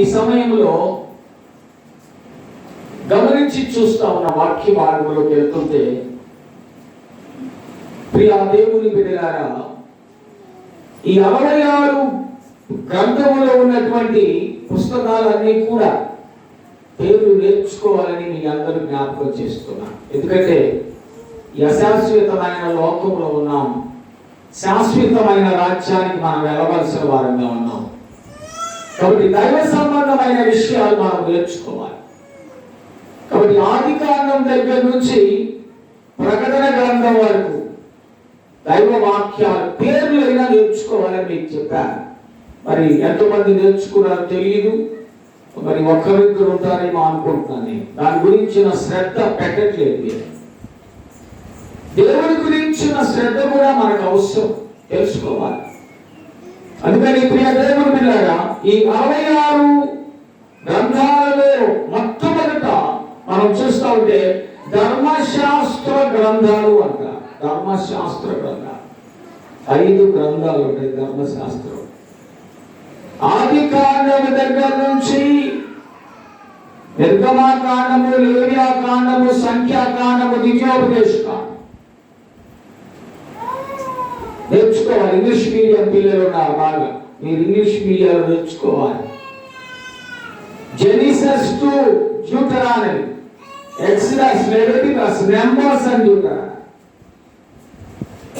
ఈ సమయంలో గమనించి చూస్తా ఉన్న వాక్య భాగంలోకి వెళ్తుంటే, ప్రియ దేవుని బిడ్డలారా, ఈ 66 గ్రంథములో ఉన్నటువంటి పుస్తకాలన్నీ కూడా పేర్లు నేర్చుకోవాలని మీ అందరూ జ్ఞాపకం చేస్తున్నా. ఎందుకంటే ఈ అశాశ్వతమైన లోకంలో ఉన్నాం, శాశ్వతమైన రాజ్యానికి మనం వెళ్ళవలసిన వారంగా ఉన్నాం. కాబట్టి దైవ సంబంధమైన విషయాలు మనం నేర్చుకోవాలి. కాబట్టి ఆది కాండం దగ్గర నుంచి ప్రకటన గ్రంథం వరకు దైవ వాక్యాలు పేర్లు అయినా నేర్చుకోవాలని మీకు చెప్పాను. మరి ఎంతమంది నేర్చుకున్నారో తెలియదు, మరి ఒక్కరిద్దరు ఉంటారేమో అనుకుంటున్నాను. దాని గురించిన శ్రద్ధ పెట్టట్లేదు. దేవుడి గురించిన శ్రద్ధ కూడా మనకు అవసరం, తెలుసుకోవాలి. అందుకని ప్రియ దేవుని బిడ్డలారా, ఈ 66 గ్రంథాలలో మొట్టమొదట మనం చూస్తూ ఉంటే ధర్మశాస్త్ర గ్రంథాలు అంటారు. ధర్మశాస్త్ర గ్రంథాలు 5 గ్రంథాలు ఉంటాయి. ధర్మశాస్త్రం ఆది కాండము దగ్గర నుంచి నిర్గమాకాండము, లేవ్యాకాండము, సంఖ్యాకాండము, ద్వితీయోపదేశ కాండం నేర్చుకోవాలి. ఇంగ్లీష్ మీడియం పిల్లలు ఉన్నారు, బాగా మీరు ఇంగ్లీష్ మీడియంలో నేర్చుకోవాలి. Genesis to Deuteronomy, exodus, Leviticus, numbers and Deuteronomy.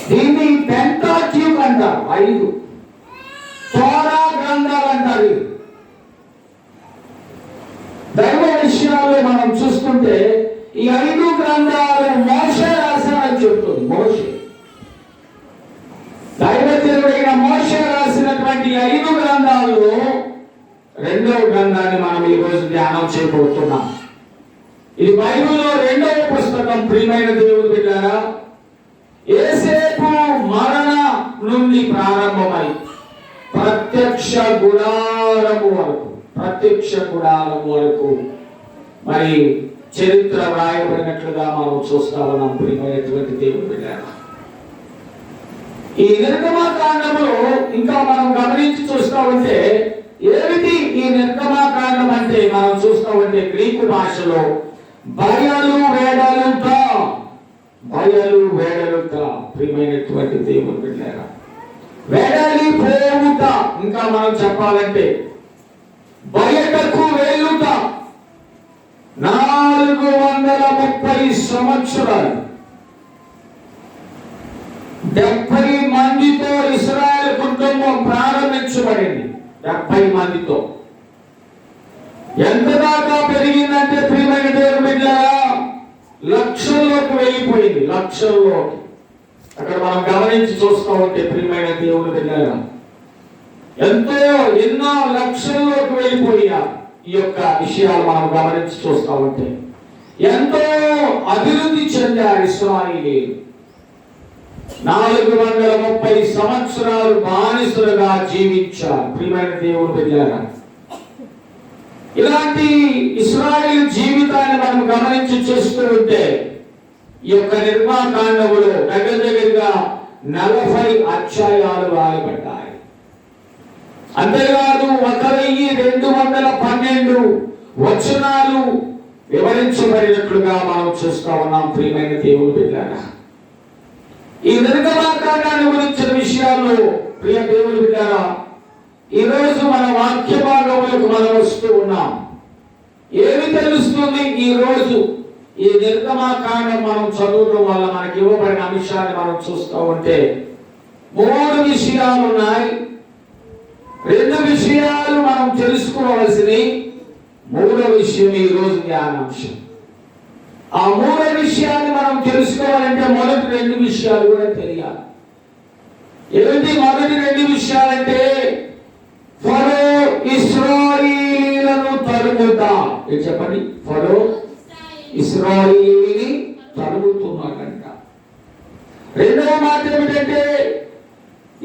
దీన్ని పెంటాట్యూక్ అంటారు. 5 తోరా గ్రంథాలు అంటారు. దైవ విషయాలు మనం చూస్తుంటే ఈ 5 గ్రంథాలు మోషే రాశాడని చెప్తుంది. మోషే, దైవజనుడైన మోషే రాసినటువంటి 5 గ్రంథాల్లో 2వ గ్రంథాన్ని మనం ఈ రోజు ధ్యానం చేయబోతున్నాం. ఇది బైబిల్లో 2వ పుస్తకం. ప్రియమైన దేవుని బిడ్డలారా, యేసేపు మరణ నుండి ప్రారంభమై ప్రత్యక్ష గుడారము వరకు మరి చరిత్ర వ్రాయబడినట్లుగా మనం చూస్తా ఉన్నాం. ప్రియమైనటువంటి దేవుని బిడ్డలారా, ఈ నిర్గమాకాండములో ఇంకా మనం గమనించి చూస్తూ ఉంటే ఏమిటి ఈ నిర్గమాకాండం అంటే, మనం చూస్తూ ఉంటే గ్రీకు భాషలో బయలు వేడలుట. ప్రియమైనటువంటి దేవుని బిడ్డలారా, వేడలి పోవుట, ఇంకా మనం చెప్పాలంటే బయటకు వెళ్ళుట. 430 సంవత్సరాలు 70 మందితో ఇశ్రాయేలు కుటుంబం ప్రారంభించబడింది. 70 మందితో ఎంత దాకా పెరిగిందంటే, ప్రియమైన దేవుని బిడ్డలారా, లక్షల్లోకి వెళ్ళిపోయింది. లక్షల్లోకి అక్కడ మనం గమనించి చూస్తూ ఉంటే, ప్రియమైన దేవుని బిడ్డలారా, ఎన్నో లక్షల్లోకి వెళ్ళిపోయిన ఈ యొక్క విషయాలు మనం గమనించి చూస్తూ ఉంటే ఎంతో అభివృద్ధి చెందారు ఇశ్రాయేలీయులు. 430 సంవత్సరాలు బానిసలుగా జీవించారు. ప్రియమైన దేవుని బిడ్డలారా, ఇలాంటి ఇశ్రాయేలు జీవితాన్ని మనం గమనించి చూస్తూ ఉంటే ఈ యొక్క నిర్గమాకాండములో దగ్గరగా 40 అధ్యాయాలు రాయబడ్డాయి. అంతేకాదు 1212 వచనాలు వివరించబడినట్లుగా మనం చూస్తూ ఉన్నాం. ప్రియమైన దేవుని బిడ్డలారా, ఈ నిర్గమాకాండాన్ని గురించిన విషయాల్లో ప్రియ దేవుని బిడ్డలారా, ఈ రోజు మన వాక్య భాగములకు మనం వస్తూ ఉన్నాం. ఏమి తెలుస్తుంది? ఈ రోజు ఈ నిర్గమాకాండం మనం చదవడం వల్ల మనకి ఇవ్వబడిన అంశాన్ని మనం చూస్తూ ఉంటే 3 విషయాలు ఉన్నాయి. 2 విషయాలు మనం తెలుసుకోవాల్సినవి. 3వ విషయం ఈ రోజు జ్ఞానాంశం. ఆ 3వ విషయాన్ని మనం తెలుసుకోవాలంటే మొదటి 2 విషయాలు కూడా తెలియాలి. ఏమిటి మొదటి 2 విషయాలంటే, ఫరో ఇశ్రాయేలీయులను తరుముతా. చెప్పండి, ఫరో ఇశ్రాయేలీయుని తరుముతున్నాడంట. రెండవ మాట ఏమిటంటే,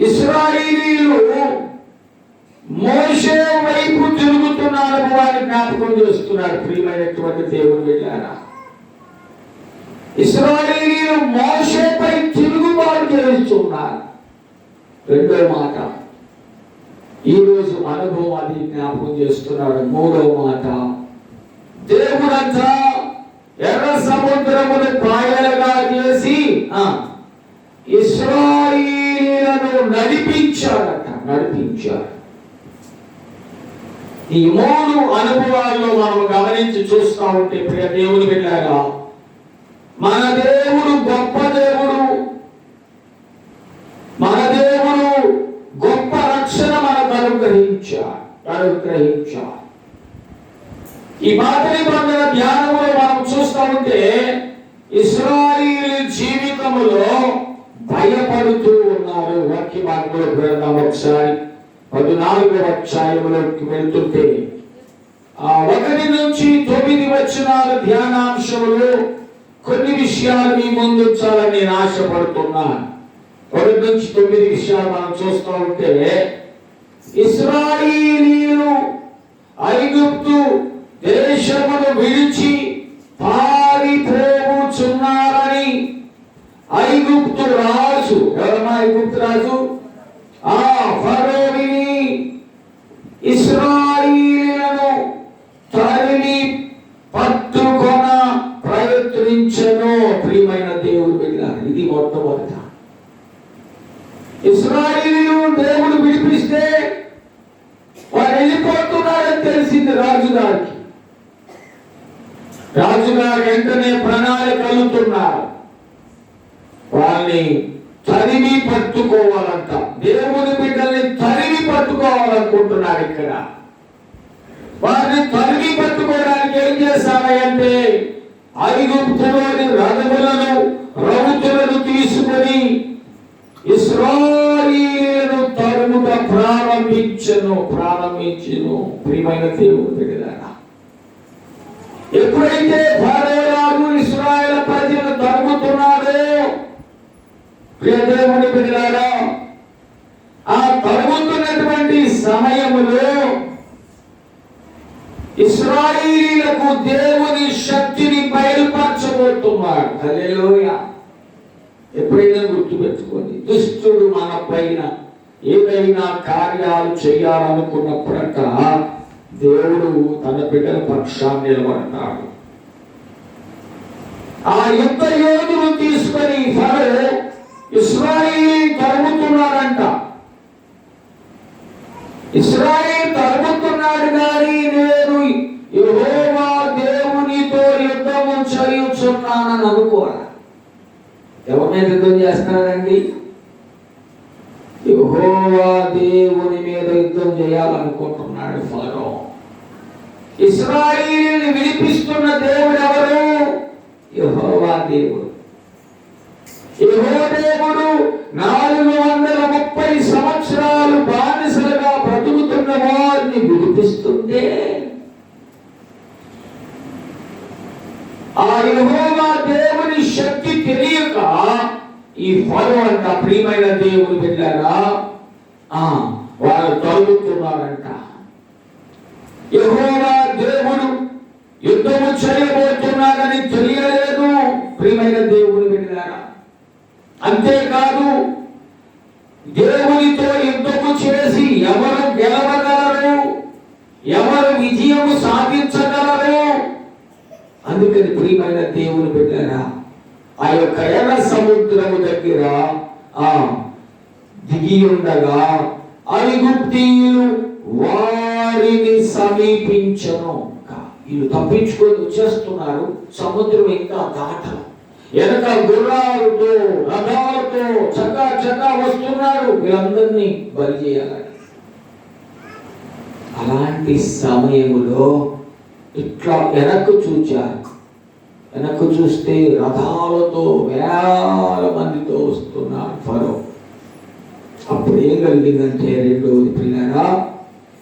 ఇశ్రాయేలీయులు మోషే వైపు తిరుగుతున్నారు వారిని జ్ఞాపకం చేస్తున్నాడు. ప్రియమైనటువంటి దేవుని బిడ్డలారా, ఇశ్రాయేలీయులు మోషేపై తిరుగుబాటు చేస్తున్నారు. రెండో మాట, ఈరోజు అనుభవం అది జ్ఞాపకం చేస్తున్నాడు. మూడవ మాట, దేవుడంతా ఎర్ర సముద్రమును పాయలుగా చేసి ఇశ్రాయేలీయులను నడిపించాడు. ఈ మూడు అనుభవాల్లో మనం గమనించి చూస్తా ఉంటే ప్రియ దేవుని బిడ్డలారా, మన దేవుడు గొప్ప దేవుడు. మన దేవుడు గొప్ప రక్షణ మనకు అనుగ్రహించాడు. ఈ పాత నిబంధన ధ్యానంలో మనం చూస్తూ ఉంటే ఇశ్రాయేలు జీవితంలో భయపడుతూ ఉన్నారు. వాక్య భాగంలో ప్రకటన ఒకసారి 14వ అధ్యాయంలోకి వెళ్తుంటే 1 నుంచి 9 వచనాల ధ్యానాంశములు కొన్ని విషయాలు మీ ముందు ఉంచాలని నేను ఆశపడుతున్నాను. 1 నుంచి 9 విషయాలు మనం చూస్తూ ఉంటే, ఇశ్రాయేలీయులు ఐగుప్తు దేశమును విడిచి పారిపోవుచున్నారని ఐగుప్తు రాజు, ఎవరమ్మా ఐగుప్తు రాజు? ఫరో విని ఇశ్రాయేలీయులను తరిమి పట్టుకొన ప్రయత్నించెను. ప్రియమైన దేవుడు బిడ్డలారా, ఇది మొట్టమొదట. ఇశ్రాయేలీయులు దేవుడు విడిపిస్తే వారు వెళ్ళిపోతున్నారని తెలిసింది రాజుగారికి. రాజుగారు వెంటనే ప్రణాళిక కలుగుతున్నారు. వాళ్ళని తరిమి పట్టుకోవాలంట. దేవుని బిడ్డల్ని తరిమి పట్టుకోవాలనుకుంటున్నారు. ఇక్కడ వారిని తరిమి పట్టుకోవడానికి ఏం చేశారంటే ఐగుప్తులోని రథములను రౌతులను తీసుకొని ఇశ్రాయేలును తరుముట ప్రారంభించెను. ప్రియమైన దేవుని బిడ్డలారా, ఎప్పుడైతే ఫరో రాజు ఇశ్రాయేలు ప్రజలను తరుముతున్నాడో, ప్రియ దేవుని బిడ్డలారా, ఆ తరుముతున్నటువంటి సమయములో ఇశ్రాయేలీయులకు దేవుని శక్తిని బయలుపరచబోతున్నాడు. హల్లెలూయా. ఎప్పుడైనా గుర్తుపెట్టుకోండి, దుష్టుడు మన పైన ఏదైనా కార్యాలు చేయాలనుకున్నప్పుడట దేవుడు తన బిడ్డల పక్షాన్ని నిలబడతాడు. ఆ యుద్ధ యోధులు తీసుకొని ఫరో ఇశ్రాయేలు తరుముతున్నాడంట. ఇశ్రాయేలు తరుముతున్నాడు కానీ నేను యెహోవా దేవునితో యుద్ధము చేయుచున్నానని అనుకోరా. ఎవరి మీద యుద్ధం చేస్తున్నాడండి? యెహోవా దేవుని మీద యుద్ధం చేయాలనుకుంటున్నాడు ఫరో. ఇశ్రాయేలుని విడిపిస్తున్న దేవుడు ఎవరు? యెహోవా దేవుడు. యెహోవా దేవుడు 430 సంవత్సరాలు బానిసలుగా బ్రతుకుతున్న వారిని విడిపిస్తుంటే ఆ యెహోవా దేవుని శక్తి తెలియక ఈ ఫరో అంట, ప్రియమైన దేవుని బిడ్డలారా, వారు తరుగుతున్నారంట. యెహోవా దేవుడు యుద్ధము చేయబోతున్నాడని తెలియలేదు. ప్రియమైన దేవుని బిడ్డలారా, అంతేకాదు దేవునితో యుద్ధము చేసి ఎవరు గెలవగలరు, ఎవరు విజయము సాధించగలరు? అందుకని ప్రియమైన దేవుని బిడ్డలారా, ఆ యొక్క ఎర్ర సముద్రము దగ్గర దిగి ఉండగా ఐగుప్తీయులు వారిని సమీపించను. వీళ్ళు తప్పించుకొని వచ్చేస్తున్నారు. సముద్రం ఇంకా దాటలు, వెనక గుర్రాలతో రథాలతో చక్కా వస్తున్నారు. వీళ్ళందరినీ బలి చేయాలని. అలాంటి సమయంలో ఇట్లా వెనక్కు చూచారు. వెనక్కు చూస్తే రథాలతో వేల మందితో వస్తున్నారు ఫరో. అప్పుడు ఏం కలిగిందంటే, రెండోది ప్రియులారా,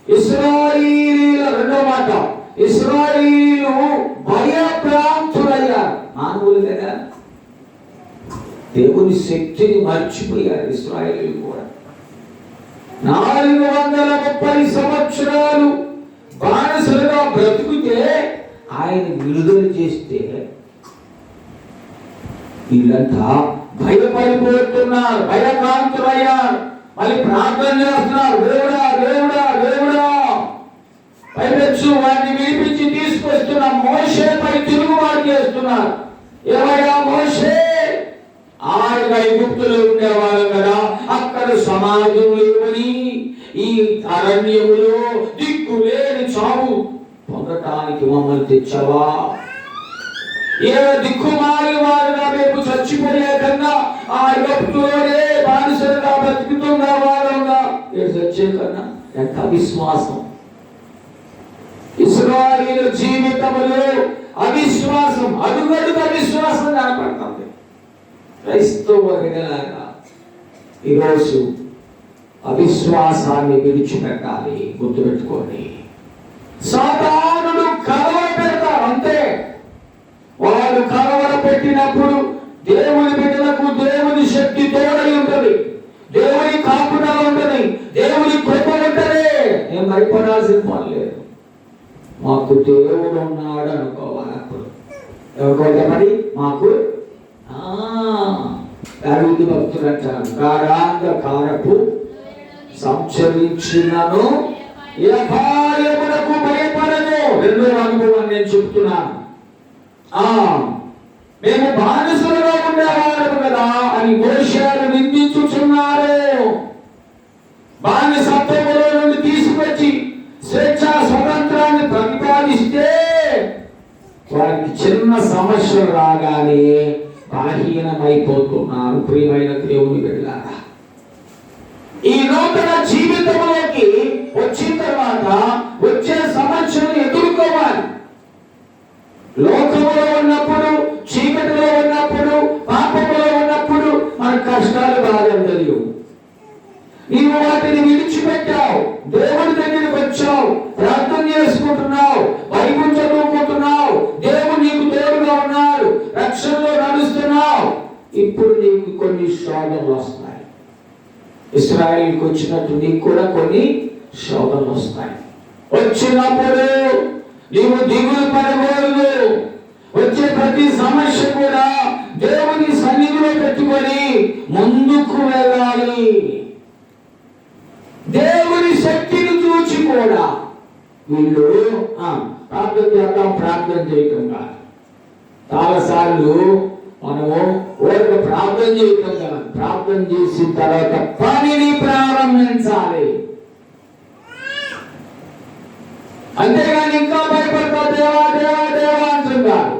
ఇశ్రాయేలీయుల రెండో మాట, ఇశ్రాయేలీయులు భయభ్రాంతులయ్యారు. మానవులు కదా, దేవుని శక్తిని మర్చిపోయారు ఇశ్రాయేలీయులు కూడా. 430 సంవత్సరాలు బానిసలుగా బ్రతుకుతే ఆయన విడుదల చేస్తే వీళ్ళంతా భయపడిపోతున్నారు, భయభ్రాంతులయ్యారు. మళ్ళీ ప్రార్థన చేస్తున్నారు, దేవుడా దేవుడా దేవుడా. పైపెచ్చు వారిని విడిపించి తీసుకొస్తున్న మోషేపై తిరుగుబాటు చేస్తున్నారు. ఏమయ్యా మోషే, ఆరుగా ఐగుప్తులో ఉండేవారు కదా, అక్కడ సమాజం లేవని ఈ అరణ్యములో దిక్కులేని చావు పొందటానికి మమ్మల్ని తెచ్చావా? ఏ దిక్కుమాలి వారుగా మేము చచ్చిపోయే కన్నా ఆ ఐగుప్తులోనే బానిసలుగా బ్రతుకుతున్న వారుగా చచ్చే కన్నా ఎంత విశ్వాసం! ఇశ్రాయేలు జీవితంలో అవిశ్వాసం, అడుగడుగు అవిశ్వాసం కనపడుతుంది. క్రైస్తవ వినలాగా ఈరోజు అవిశ్వాసాన్ని విడిచిపెట్టాలి. గుర్తుపెట్టుకోండి, సాతానుడు కలవర పెడతారు అంతే. వాడు కలవర పెట్టినప్పుడు దేవుని బిడ్డలకు దేవుని శక్తి తోడై ఉంటుంది, దేవుని కాపుదల ఉంటుంది, దేవుని కృప ఉంటుంది. నేను భయపడాల్సిన పని లేదు. మాకు దేవుడు ఉన్నాడు అనుకోవాలి. అప్పుడు ఎవరికోతే మరి మాకు అరుది భక్తులు అంటారు, కారాంధకారపు సంచరించినను అపాయమునకు భయపడను. రెండో అనుభవం నేను చెప్తున్నాను. మేము బానిసలుగా ఉండేవారు కదా అని మోషేను నిందించుచున్నారు. బానిసత్వములో నుండి తీసుకొచ్చి స్వేచ్ఛా స్వతంత్రాన్ని ప్రతిపాదిస్తే వారికి చిన్న సమస్యలు రాగానే బలహీనమైపోతున్నారు. ప్రియమైన దేవుని బిడ్డలారా, ఈ నూతన జీవితంలోకి వచ్చిన తర్వాత వచ్చే సమస్యను ఎదుర్కోవాలి. లోకములో ఉన్నప్పుడు, చీకటిలో ఉన్నప్పుడు, పాపములో ఉన్నప్పుడు మన కష్టాలు బాగా తెలియవు. నీవు వాటిని విడిచిపెట్టావు, దేవుడి దగ్గరికి వచ్చావు, ప్రార్థన చేసుకుంటున్నావు, బైబిల్ చదువుకుంటున్నావు, దేవుడు నీకు తోడుగా ఉన్నాడు, రక్షణలో నడుస్తున్నావు. ఇప్పుడు నీకు కొన్ని శోధనలు వస్తాయి. ఇశ్రాయేలుకి వచ్చినట్టు నీకు కూడా కొన్ని శోధనలు వస్తాయి. వచ్చినప్పుడు నీవు దిగులు పడకూడదు. వచ్చే ప్రతి సమస్య కూడా దేవుని సన్నిధిలో పెట్టుకొని ముందుకు వెళ్ళాలి. దేవుని శక్తిని చూచి కూడా వీళ్ళు ప్రార్థన చేద్దాం, ప్రార్థన చేయటం కాదు. చాలాసార్లు మనము ఓక ప్రార్థన చేయటం కాదు, ప్రార్థన చేసిన తర్వాత పనిని ప్రారంభించాలి. అంతేగాని ఇంకా భయపడతా దేవా దేవా దేవా అంటున్నారు.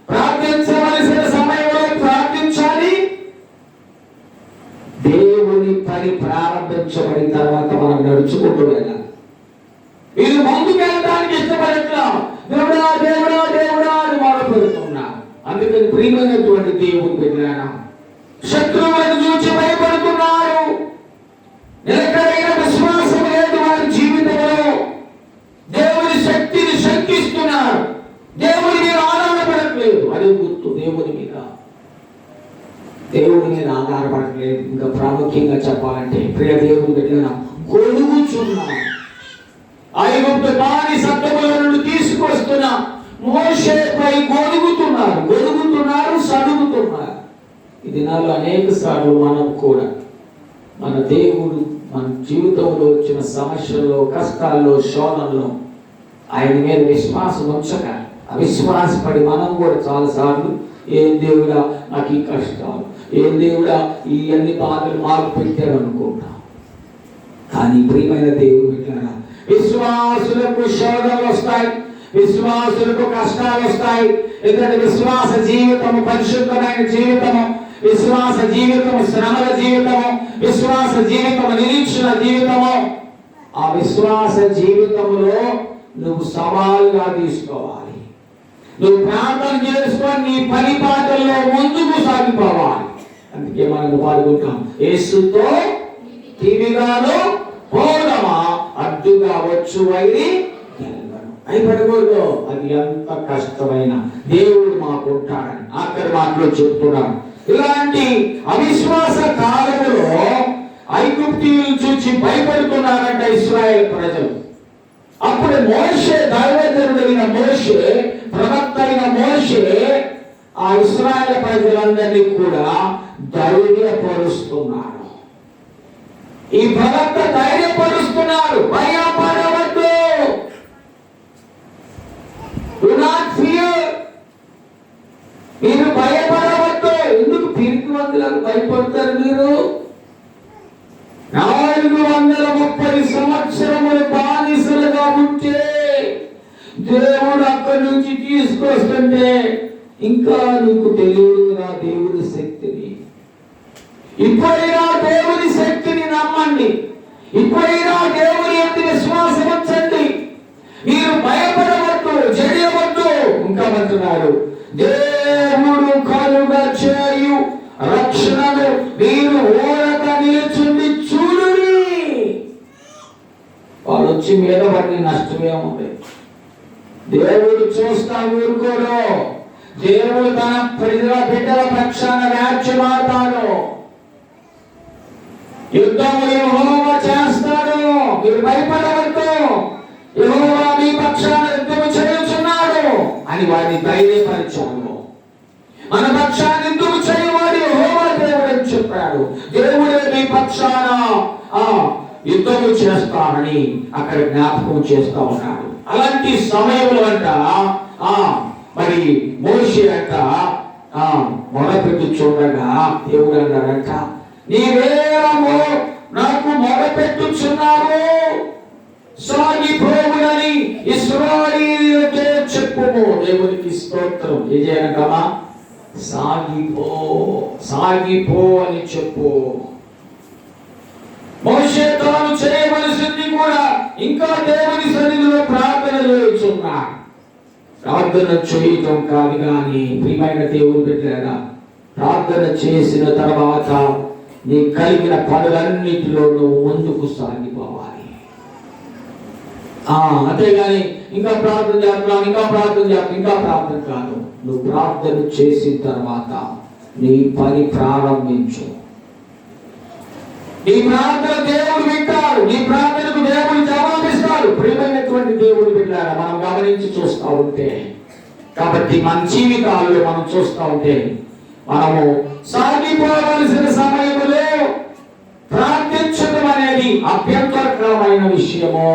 ప్రార్థించవలసిన సమయంలో ప్రార్థించాలి. దేవుని పని ప్రారంభించబడిన తర్వాత మనం నడుచుకుంటూ వెళ్ళాలి. ఇది ముందుకు వెళ్ళడానికి ఇష్టపడట్లా, దేవుడా దేవుడా దేవుడా అని మొదలుపెడుతున్నాం. అందుకని ప్రియమైనటువంటి దేవుని బిడ్డలారా, శత్రువులను చూసి భయపడుతున్నారు. నిలకడైన విశ్వాసం లేదు వారి జీవితంలో. దేవుని శక్తిని శంకిస్తున్నారు. దేవుని మీద ఆధారపడట్లేదు. అదే గుర్తు, దేవుని మీద ఆధారపడట్లేదు. ఇంకా ప్రాముఖ్యంగా చెప్పాలంటే ప్రియ దేవుని బిడ్డలారా, గొడుగుచున్నారు. ఐగుప్తు బానిసత్వముల నుండి తీసుకొస్తున్న మోషేపై గొడుగుతున్నారు, సడుగుతున్నారు. ఈ దినాల్లో అనేక సార్లు మనం కూడా మన దేవుడు మన జీవితంలో వచ్చిన సమస్యల్లో, కష్టాల్లో, శోధనలో ఆయన మీద విశ్వాసం ఉంచక అవిశ్వాసపడి మనం కూడా చాలాసార్లు ఏం దేవుడా నాకు ఈ కష్టాలు, ఏం దేవుడా ఈ అన్ని బాధలు మాకు పెట్టారు అనుకుంటాం. కానీ ప్రియమైన దేవుడు బిడ్డలారా, విశ్వాసులకు శోధనలు వస్తాయి, విశ్వాసులకు కష్టాలు వస్తాయి. ఎందుకంటే విశ్వాస జీవితము పరిశుద్ధమైన జీవితము, విశ్వాస జీవితము శ్రమల జీవితము, విశ్వాస జీవితము నిరీక్షణ జీవితము. ఆ విశ్వాస జీవితంలో నువ్వు సవాలుగా తీసుకోవాలి. నువ్వు ప్రార్థన చేసుకొని నీ పని పాటల్లో ముందుకు సాగిపోవాలి. అందుకే మనం పాల్గొంటాం, యేసుతో టీవీగాను పోదమా అడ్డుగా వచ్చు వైరి అయిపడకూడదు. అది ఎంత కష్టమైన దేవుడు మాకు ఉంటాడని ఆఖరి మాటలో చెప్తున్నాడు. ఇలాంటి అవిశ్వాస కాలంలో ఐగుప్తీయులు చూసి భయపడుతున్నారంట ఇశ్రాయేల్ ప్రజలు. అప్పుడు మోషే, దైవజనుడైన మోషే, ప్రవక్త అయిన మోషే ఆ ఇశ్రాయేల్ ప్రజలందరినీ కూడా ధైర్యపరుస్తున్నాడు. ఈ భక్త ధైర్యపరుస్తున్నాడు, భయపడవద్దు, డు నాట్ ఫియర్. మీరు భయపడవద్దు. ఎందుకు పిరికివంతులకు భయపడతారు మీరు? 430 సంవత్సరములు బానిసలుగా ఉంటే దేవుడు అక్కడి నుంచి తీసుకొస్తుంటే ఇంకా నీకు తెలియదు నా దేవుడి శక్తిని. ఇప్పుడైనా దేవుని శక్తిని నమ్మండి. ఇప్పుడైనా దేవుని యొక్క విశ్వాసం ఉంచండి. మీరు భయపడవద్దు, జడియవద్దు. ఇంకా అంటున్నాడు, దేవుడు కలుగ చేయు రక్షణను మీరు ఊరక నిలుచుండి చూడుడి. వాళ్ళు వచ్చి మీద పడి నష్టమే ఉంది. దేవుడు చూస్తా ఊరుకోడు. దేవుడు తన ప్రజల బిడ్డల పక్షాన వ్యాఖ్యమాడతాడు. యుద్ధము యెహోవా చేస్తాడు, మీరు భయపడవద్దు, యెహోవా మీ పక్షాన యుద్ధము చేయుచున్నాడు అని వారిని ధైర్యపరిచాడు. మన పక్షాన యుద్ధము చేయవాడు యెహోవా దేవుడు అని చెప్పాడు. దేవుడే మీ పక్షాన యుద్ధము చేస్తానని అక్కడ జ్ఞాపకం చేస్తా ఉన్నాడు. అలాంటి సమయంలో అంట మరి మోషే అంట మొరపెట్టు చూడగా దేవుడు అన్నాడంట, నీవేమో నాకు మొరపెట్టుచున్నావు, సాగిపోవునని ఇశ్రాయేలుకే చెప్పుము. దేవునికి స్తోత్రం. ఏం చేయాలంటమా? సాగిపో అని చెప్పు. మోషే తాను చేయవలసింది కూడా ఇంకా దేవుని సన్నిధిలో ప్రార్థన చేయుచున్నాడు. ప్రార్థన చేయటం కాదు కానీ ప్రియమైన దేవుని బిడ్డలారా, ప్రార్థన చేసిన తర్వాత నీ కలిగిన పనులన్నిటిలో నువ్వు ముందుకు సాగిపోవాలి. అంతేగాని ఇంకా ప్రార్థన చేస్తున్నాను, ఇంకా ప్రార్థన కాదు. నువ్వు ప్రార్థన చేసిన తర్వాత నీ పని ప్రారంభించు. నీ ప్రార్థన దేవుడు వింటాడు, నీ ప్రార్థనకు దేవుడు జవాబిస్తాడు. ప్రియమైనటువంటి దేవుడు బిడ్డలారా, మనం గమనించి చూస్తూ ఉంటే, కాబట్టి మన జీవితాల్లో మనం చూస్తూ ఉంటే మనము సాగిపోవలసిన సమయంలో ప్రార్థించడం అనేది అభ్యంతరకరమైన విషయము.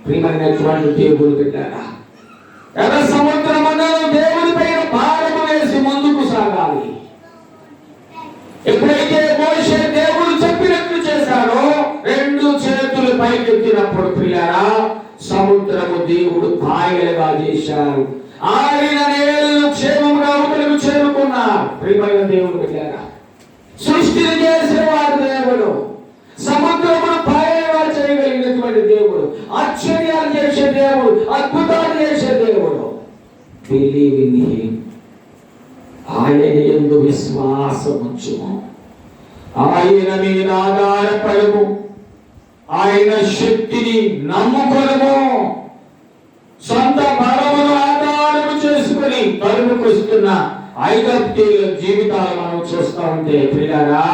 ప్రియమైనటువంటి దేవుడు బిడ్డలారా, ఎర్ర సముద్రములో దేవుని పైన భారము వేసి ముందుకు సాగాలి. ఎప్పుడైతే మోషే దేవుడు చెప్పినట్లు చేశారో, 2 చేతులు పైకెత్తినప్పుడు ప్రియారా సముద్రము దేవుడు పాయలుగా చేశారు. ఆయన నేలను క్షేమంగా అవతలకు చేరుకున్నారు. ప్రియమైన దేవుడు బిడ్డలారా, సృష్టిని చేసేవాడు దేవుడు, సముద్రమును పాయలుగా చేయగలిగినటువంటి దేవుడు, ఆశ్చర్యాలు చేసే దేవుడు, అద్భుతాలు చేసే దేవుడు. Believe in him. ఆయన యందు విశ్వాసం ఉంచుము, ఆయన మీద ఆధారపడము, ఆయన శక్తిని నమ్ముకొనుము. సొంత బలమును ఆధారము చేసుకుని తరుముకొస్తున్న ఐగుప్తీయుల జీవితాలు మనం చూస్తూ ఉంటే ప్రియులారా,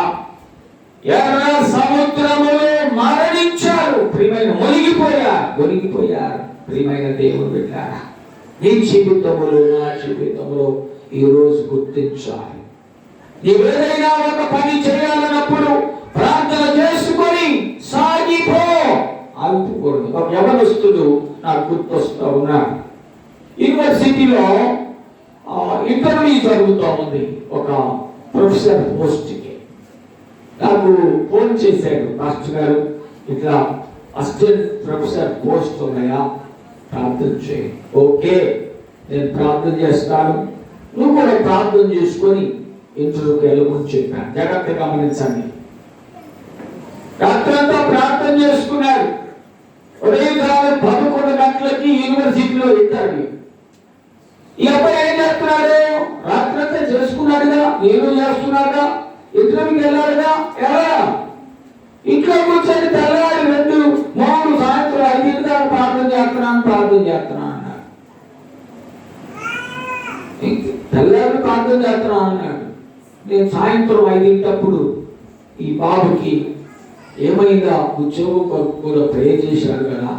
ఎర్ర సముద్రములో మరణించారు. ప్రియమైన మునిగిపోయారు. ప్రియమైన దేవుడు బిడ్డలారా, నీ జీవితములో నా జీవితంలో ఈ రోజు గుర్తించాలి. నీవేదైనా ఒక పని చేయాలన్నప్పుడు ప్రార్థన చేసుకొని సాగిపో, ఆగిపోకూడదు. ఒక యవనస్తుడు నాకు గుర్తొస్తూ ఉన్నాడు. యూనివర్సిటీలో ఇంటర్వ్యూ జరుగుతూ ఉంది ఒక ప్రొఫెసర్ పోస్ట్కి. నాకు ఫోన్ చేశాడు, మాస్టర్ గారు ఇట్లా అసిస్టెంట్ ప్రొఫెసర్ పోస్ట్ ఉన్నాయా, ప్రార్థన చేయి. ఓకే, నేను ప్రార్థన చేస్తాను, నువ్వు కూడా ప్రార్థన చేసుకొని ఇంటర్వ్యూకి వెళ్ళమని చెప్పాను. జాగ్రత్తగా గమనించండి. రాత్రంతా ప్రార్థన చేసుకున్నాడు. ఉదయకాలం 11 గంటలకి యూనివర్సిటీలో ఇంటర్వ్యూ. ఈ అబ్బాయి ఏం చేస్తున్నాడు? రాత్రంతా చేసుకున్నాడుగా, నేను చేస్తున్నాడుగా, ఇంటర్వ్యూకి వెళ్ళాడుగా. ఎలా? ఇంట్లో కూర్చొని తెల్లారి 2, 3 సాయంత్రం 5 దాకా ప్రార్థన చేస్తున్నాను అన్నాడు. తెల్లారి ప్రార్థన చేస్తున్నాను అన్నాడు. నేను సాయంత్రం 5 ఈ బాబుకి ఏమైందా, ఉద్యోగం కొరకు కూడా ప్రేయర్ చేశాడు కదా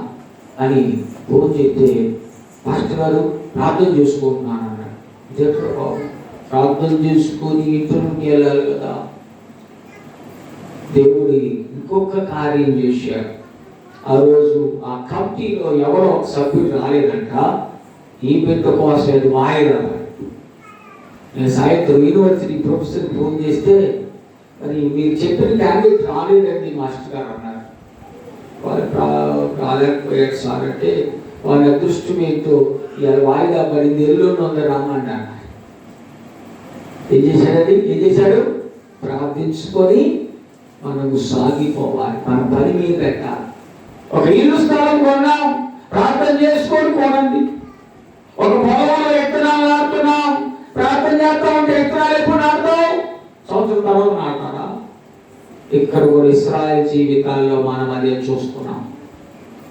అని ఫోన్ చేస్తే, మాస్టర్ గారు ప్రార్థన చేసుకుంటున్నాను అన్నాడు. ఇదేంటో బాబు, ప్రార్థన చేసుకొని ఇంటర్వ్యూకి వెళ్ళాలి కదా. దేవుడి ఇంకొక కార్యం చేశాడు. ఆ రోజు ఆ కమిటీలో ఎవరో ఒక సభ్యుడు రాలేదంట. ఈ బిడ్డ కోసం అది వాయిదా. నేను సాయంత్రం యూనివర్సిటీ ప్రొఫెసర్కి ఫోన్ చేస్తే, మరి మీరు చెప్పిన క్యాండిడేట్ రాలేదండి మాస్టర్ గారు అన్నారు. వాళ్ళు రాలేకపోయాడు సార్ అంటే, వాళ్ళ అదృష్టం ఏంటో ఇవాళ వాయిదా పడింది, ఎల్లుండి ఉంది రమ్మన్నాడు. ఏం చేశాడు? ప్రార్థించుకొని మనము సాగిపోవాలి, మన పని మీద పెట్టాలి. ఒక ఇల్లు స్థలం కొన్నాం, ప్రార్థన చేసుకొని కొనండి. ఒక పొలంలో విత్తనాలు నాటుతున్నాం, ప్రార్థన చేస్తా ఉంటే విత్తనాలు ఎప్పుడు నాటుతాం? సంవత్సరం తర్వాత నాటుతారా? ఇక్కడ కూడా ఇశ్రాయేలు జీవితాల్లో మనం అదే చూస్తున్నాం.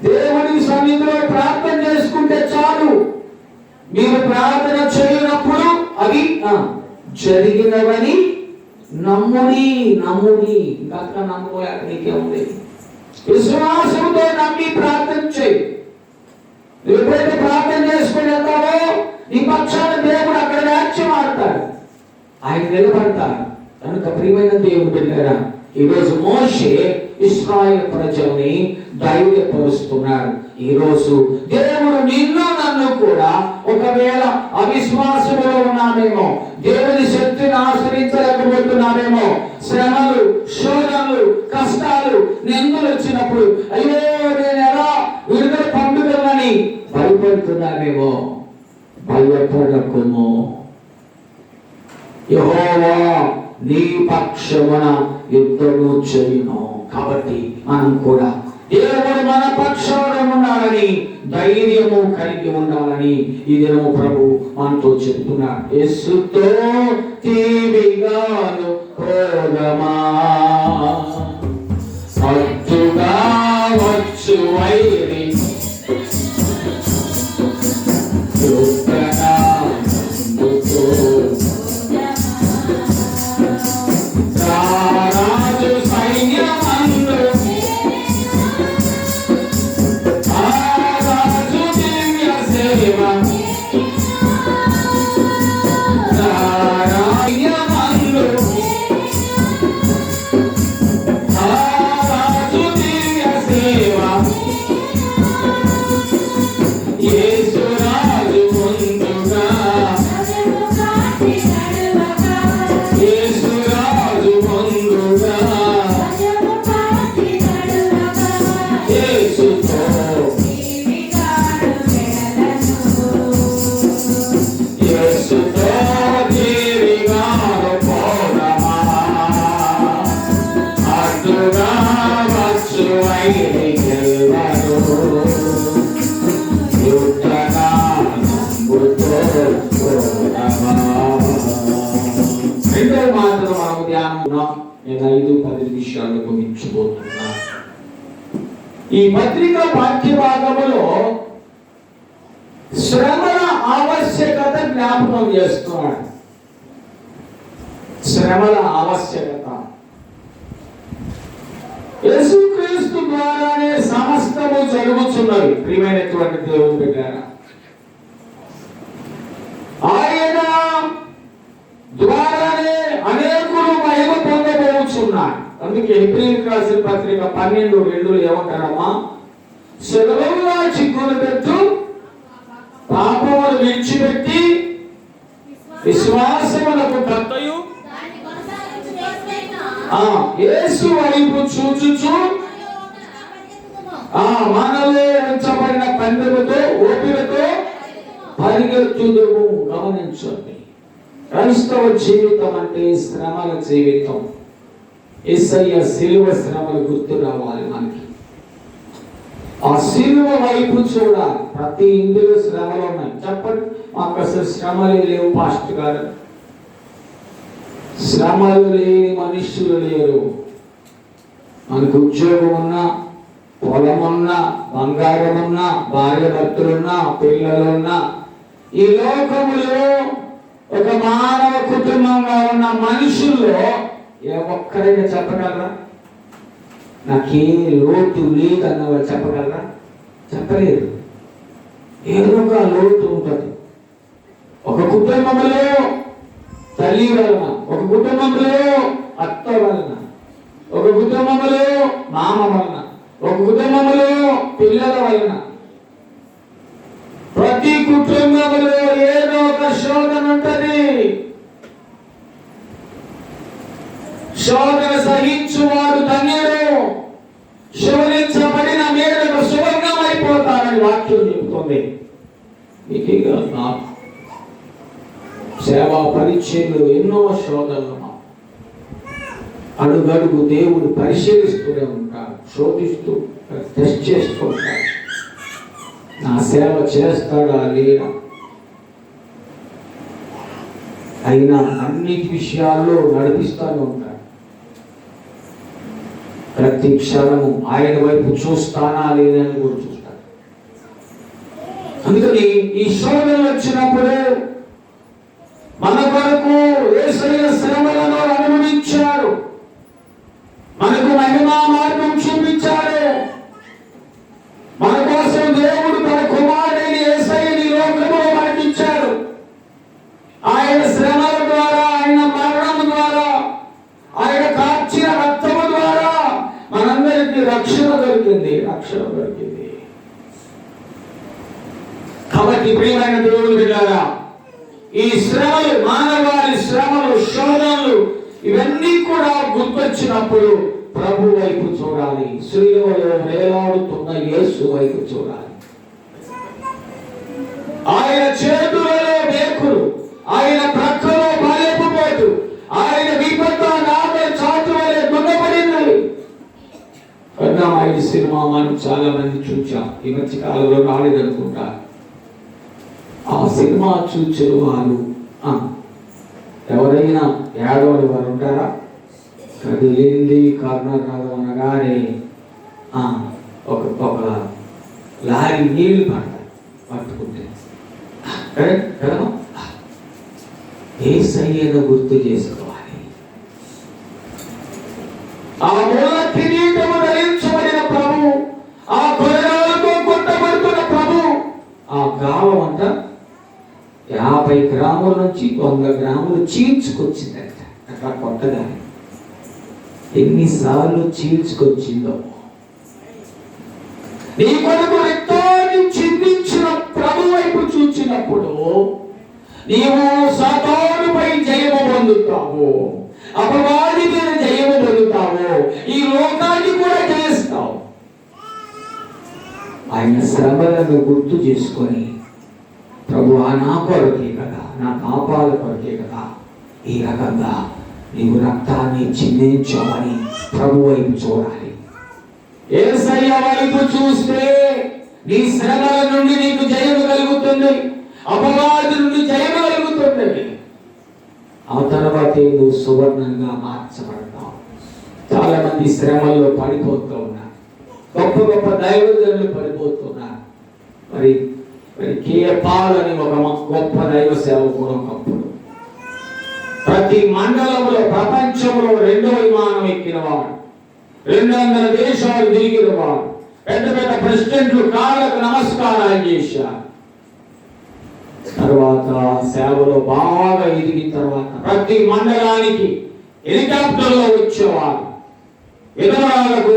దేవుని సన్నిధిలో ప్రార్థన చేసుకుంటే చాలు. మీరు ప్రార్థన చేయనప్పుడు అవి జరిగినవని నమ్ముని. ఇంకా నమ్మబోయాక నీకేముంది? విశ్వాసంతో నమ్మి ప్రార్థన చేయి. ఎప్పుడైతే ప్రార్థన చేసుకుని వెళ్తావో నీ పక్షాన దేవుడు అక్కడ వ్యాఖ్యం ఆడతాడు, ఆయన నిలబడతాడు. కనుక ప్రియమైన దేవుడు బిడ్డలారా, ఈరోజు మోషే ఇశ్రాయేలు ప్రజల్ని ధైర్యపరుస్తున్నాడు. ఈరోజు దేవుడు నిన్ను నన్ను కూడా ఒకవేళ అవిశ్వాసంలో ఉన్నామేమో, దేవుని శక్తిని ఆశ్రయించలేకపోతున్నామేమో, శ్రమలు, శోధనలు, కష్టాలు, నిందలు వచ్చినప్పుడు అయ్యో నేను ఎలా విడుదల పొందుతానని భయపడుతున్నామేమో, భయపడకుము. యెహోవా నీ పక్షమున యుద్ధము చేయును. కాబట్టి మనం కూడా దేవుడు మన పక్షాన ఉండాలని, ధైర్యము కలిగి ఉండాలని ఈ దినము ప్రభు మనతో చెప్తున్నాడు. యేసుతో తీవిగాను పోదమా, అడ్డుగా వచ్చు వైరి ఈ పత్రిక పాఠ్య భాగములో శ్రమల ఆవశ్యకత జ్ఞాపకం చేస్తున్నాడు. శ్రమల ఆవశ్యకత. యేసుక్రీస్తు ద్వారానే సమస్తము జరుగుతున్నది. ప్రియమైనటువంటి దేవుని బిడ్డలారా, ఆయన ద్వారానే అనేకులు మహిమ పొందబోతున్నారు. అందుకే హెబ్రీయులకు రాసిన పత్రిక 12:2 ఏమంటారమ్మా? సెలవులా చిక్కులు పెట్టు, పాపములు విడిచిపెట్టి విశ్వాసములకు కర్తయు యేసు వైపు చూచుచు మనలో ఉంచబడిన పందెముతో ఓపికతో పరిగెత్తుదుము. గమనించండి, క్రైస్తవ జీవితం అంటే శ్రమల జీవితం. యేసయ్య శిలువ శ్రమలు గుర్తు రావాలి మనకి. ఆ శిలువ వైపు చూడాలి. ప్రతి ఇంటిలో శ్రమలు ఉన్నాయి. చెప్పండి, మాకు అసలు శ్రమలే లేవు పాస్టర్ గారు. శ్రమలు లేని మనుష్యులు లేరు. మనకు ఉద్యోగం ఉన్నా, పొలం ఉన్నా, బంగారం ఉన్నా, భార్య భర్తలున్నా, పిల్లలున్నా, ఈ లోకములో ఒక మానవ కుటుంబంగా ఉన్న మనుషుల్లో ఏ ఒక్కరైనా చెప్పగలరా నాకే లోటు లేదన్న వాళ్ళు చెప్పగలరా? చెప్పలేరు. ఏదో ఒక లోటు ఉంటుంది. ఒక కుటుంబంలో తల్లి వలన, ఒక కుటుంబంలో అత్త వలన, ఒక కుటుంబంలో మామ వలన, ఒక కుటుంబంలో పిల్లల వలన, ప్రతి కుటుంబంలో ఏదో ఒక శోధన ఉంటది. శోధన సహించువాడు ధన్యుడు, శోధించబడిన మేరకు సువర్ణం అయిపోతారని వాక్యం చెబుతుంది. మీకే కాదు, నాకు సేవా పరిచయంలో ఎన్నో శోధనలు అడుగడుగు దేవుడు పరిశీలిస్తూనే ఉంటాడు, శోధిస్తూ టెస్ట్ చేస్తూ ఉంటాడు. నా సేవ చేస్తాడా లేదా? అయినా అన్నిటి విషయాల్లో నడిపిస్తూనే ఉంటాడు. ప్రతి క్షణము ఆయన వైపు చూస్తానా లేదని కూడా చూస్తాడు. అందుకని ఈ శోధన వచ్చినప్పుడు మన కొరకు యేసయ్య శ్రమలను అనుభవించాడు, మనకు మహిమా మార్గం చూపించాడు. మన కోసం దేవుడు తన కుమారుడిని యేసయ్యని లోకములో మనకిచ్చాడు. ఆయన శ్రమల ద్వారా, ఆయన మరణం ద్వారా, ఆయన కార్చిన రక్తము ద్వారా మనందరికీ రక్షణ దొరికింది. కాబట్టి ప్రియమైన దేవుడు బిడ్డలారా, ఈ శ్రమలు, మానవాళి శ్రమలు, శోధనలు ఇవన్నీ కూడా గుర్తొచ్చినప్పుడు ప్రభు వైపు చూడాలి. శిలువలో వేలాడుతున్న యేసు వైపు చూడాలి. ఆయన చేతులలో మేకులు, ఆయన ప్రక్కలో బలపు పోటు, ఆయన విపత్తు నాపై చాటు వలె దున్నపడినవి. కరుణామయుడి సినిమా మనం చాలా మంది చూచాం. ఈ మధ్య కాలంలో రాలేదనుకుంటా. ఆ సినిమా చూచిన వారు ఎవరైనా ఏడవని వారు ఉంటారా? కదిలింది కర్ణరాగం అనగానే ఒక లారీ నీళ్లు పట్టుకుంటే కదా, యేసయ్యను గుర్తు చేసుకోవాలి. ఆ మూల కిరీటము ధరించబడిన ప్రభు, ఆ కొరడాలతో కొట్టబడుతున్న ప్రభు, ఆ గావం అంతా 50 గ్రాముల నుంచి 100 గ్రాములు చీల్చుకొచ్చిందంట. అట్లా కొట్టగా ఎన్నిసార్లు చీల్చుకొచ్చిందో. నీ కొరకు రక్తాన్ని చిందించిన ప్రభు వైపు చూచినప్పుడు నీవు సాతానుపై జయము పొందుతావు, అపవాది మీద జయము పొందుతావు, ఈ లోకాన్ని కూడా జయిస్తావు. ఆయన శ్రమలను గుర్తు చేసుకొని, ప్రభువా నా కొరకే కదా, నా పాపాల కొరకే కదా ఈ రకంగా నీవు రక్తాన్ని చిందించావని ప్రభు వైపు చూడాలి. యేసయ్య వైపు చూస్తే నీ శ్రమల నుండి నీకు జయము కలుగుతుంది, అపవాది నుండి జయము కలుగుతుంది. ఆ తర్వాత నువ్వు సువర్ణంగా మార్చబడతావు. చాలా మంది శ్రమల్లో పడిపోతూ ఉన్నారు, గొప్ప గొప్ప దైవజనులు పడిపోతున్నారు. మరి కేపాల్ అని ఒక గొప్ప దైవ సేవకుడు ఒకప్పుడు ప్రతి మండలంలో, ప్రపంచంలో 2వ విమానం ఎక్కినవాడు, 200 దేశాలు తిరిగినవాడు, పెద్ద పెద్ద ప్రెసిడెంట్లు కాళ్ళకు నమస్కారాలు చేశారు. తర్వాత సేవలో బాగా ఎదిగిన తర్వాత ప్రతి మండలానికి హెలికాప్టర్లో వచ్చేవారు, విధవరాలకు